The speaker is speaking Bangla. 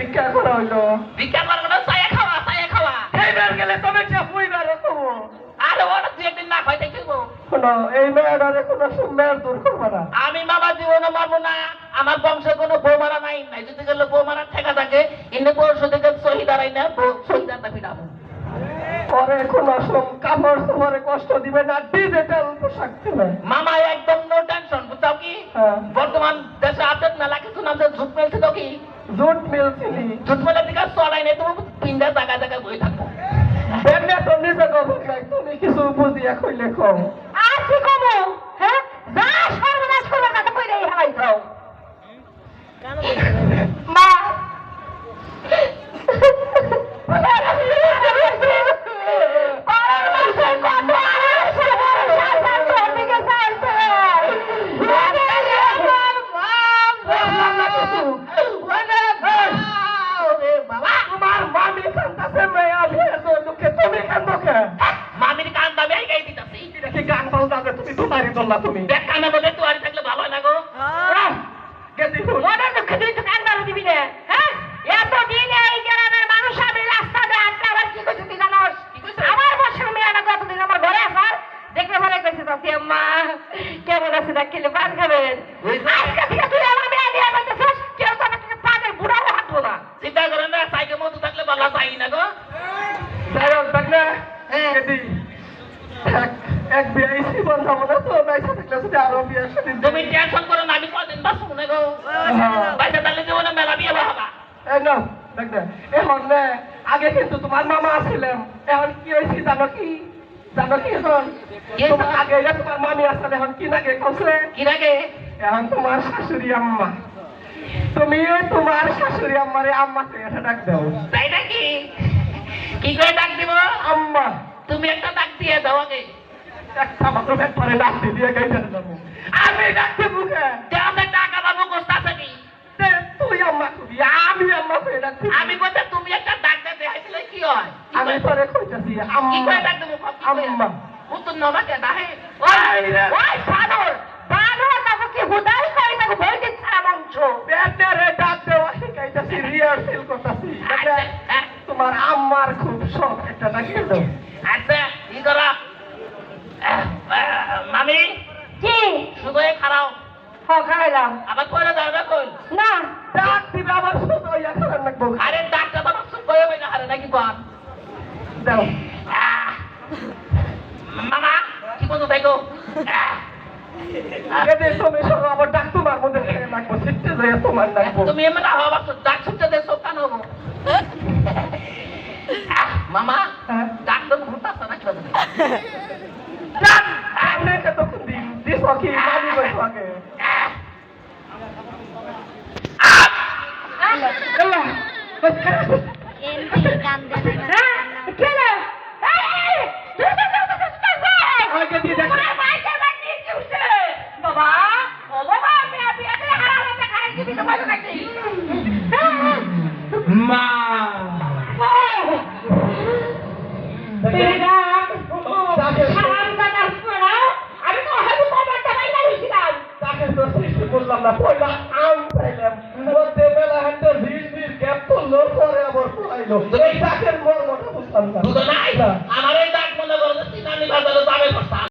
ভিক্ষা করা হইলো ভিক্ষা করবো না, চায়ে খাওয়া চায়ে খাওয়া। এইবার গেলে তবে চা পুইবার কমো আর ওরা দু একদিন না খাইতে খেলবো। শোনো এই মেয়েটারে কোনো মেয়ের দূর করবো না। আমি বাবা জীবনে মারবো না, আমার বংশে কোনো বউ মারা নাই। নাই যদি গেলে বউ মারার ঠেকা থাকে, এনে পরশু থেকে শহীদারাই না, শহীদারটা পিটাবো। পরে কোনো কাপড় তোমারে কষ্ট দিবে না, ডিজিটাল পোশাক দিবে। মামা একদম নো টেনশন, বুঝছাও কি? বর্তমান দেশে আপডেট মেলা কিছু নাম ঝুট মেলছে তো কি জুট মিলছিলি ঝুট মেলার দিকে চলাই নেই, তুমি পিন্ডা জায়গায় জায়গায় বই থাকবো। বেনে তো নিজে খবর নাই, তুমি কিছু বুঝিয়া কইলে কম। আর কি কমো? হ্যাঁ, যা সর্বনাশ করবে না তো কইরেই হারাইছো। মা মামির কান দামে গাই দিতাছি। গান বলতে তুমি তোমারই দল্লা তুমি দেখ কানে বলে তো আর থাকলে ভালো হয় না গো। গেদি ওটা তো খেতে তো কান মারো দিবি না। হ্যাঁ, এতদিন এই গ্রামের মানুষ আমি রাস্তা দিয়ে আটকে আবার কি করছি তুই জানোস? আমার বছর মেয়ে না কতদিন আমার ঘরে আসার দেখলে মনে করছে চাচি আম্মা কেমন আছে না খেলে পান খাবেন। আজকে থেকে তুই আমার মেয়ে দিয়ে বলতেছিস কেউ তো আমাকে পানের বুড়াও হাঁটবো না। চিন্তা করেন না, সাইকেল মতো থাকলে ভালো যাই না গো। যাই হোক দেখ না গেদি এক বিয়ে জীবন যাবো না তো বাইসা থাকলে যদি আরো বিয়ে সেদিন তুমি টেনশন করো না, আমি কদিন বাঁচবো না গো। বাইরে তাহলে জীবনে মেলা বিয়ে বাবা। এই নাও দেখ না এখন না আগে কিন্তু তোমার মামা ছিলাম, এখন কি হয়েছে জানো কি এখন তোমার আগে যে তোমার মামি আসলে এখন কি লাগে কমছে কি লাগে? এখন তোমার শাশুড়ি আম্মা, তুমি তোমার শাশুড়ি আম্মারে আম্মা এটা ডাক দাও। তাই নাকি? কি করে ডাক দিব? আম্মা তুমি একটা ডাক দিয়ে দাও আগে। একটা মাত্র ব্যাপারে ডাক দিয়ে গাইতে যাবো আমি ডাকতে বুকে দেওয়াতে টাকা পাবো কষ্ট আছে কি? তুই আম্মা কবি আমি আম্মা করে ডাকতে আমি বলতে তুমি একটা ডাক দিতে হাইছিলে কি হয়? আমি পরে কইতাছি কি আম্মা করে ডাক দেবো? আম্মা উত্তর নাও না কে ডাহে? ওই রে ওই বানর বানর তাকে কি হুদাই করে তাকে ভয় দিচ্ছে না মঞ্চ। ব্যাটারে ডাক দেওয়া শিখাইতাছি রিহার্সেল করতাছি তোমার আম্মার খুব শখ একটা ডাকিয়ে দাও। আচ্ছা কি করা? মামি কি শুধু খারাও, খাইলাম আবার পরে যাবে কই? না ডাক দিবে আবার শুধু ইয়া করার লাগবো। আরে ডাক্তার তো মাসুদ কয়ে বই না হারে নাকি কর? দাও মামা কি বলতো তাই গো? এদের তুমি সব আবার ডাক তোমার মধ্যে লাগবো সিটে যায় তোমার লাগবো। তুমি এমন হওয়া ডাক শুনতে দে সব কান হবো। মামা ডাক্তার ঘুরতাছে না কেন? ডাক আমি কত দিন দিস কি মামি বসো আগে এমনি গান দেন না। কেন আগে দিয়ে দেখ বাবা ও বাবা আমি আপনি এত হারাতে খাই দিবি তো ভালো নাকি মা আমি তো হয়তো বাবাটা বাইরে হয়েছিলাম তাকে তো সৃষ্টি করলাম না পয়লা আম চাইলাম মধ্যে বেলা হাতে ভিড় ভিড় গ্যাপ করলো পরে আবার পড়াইলো এইটা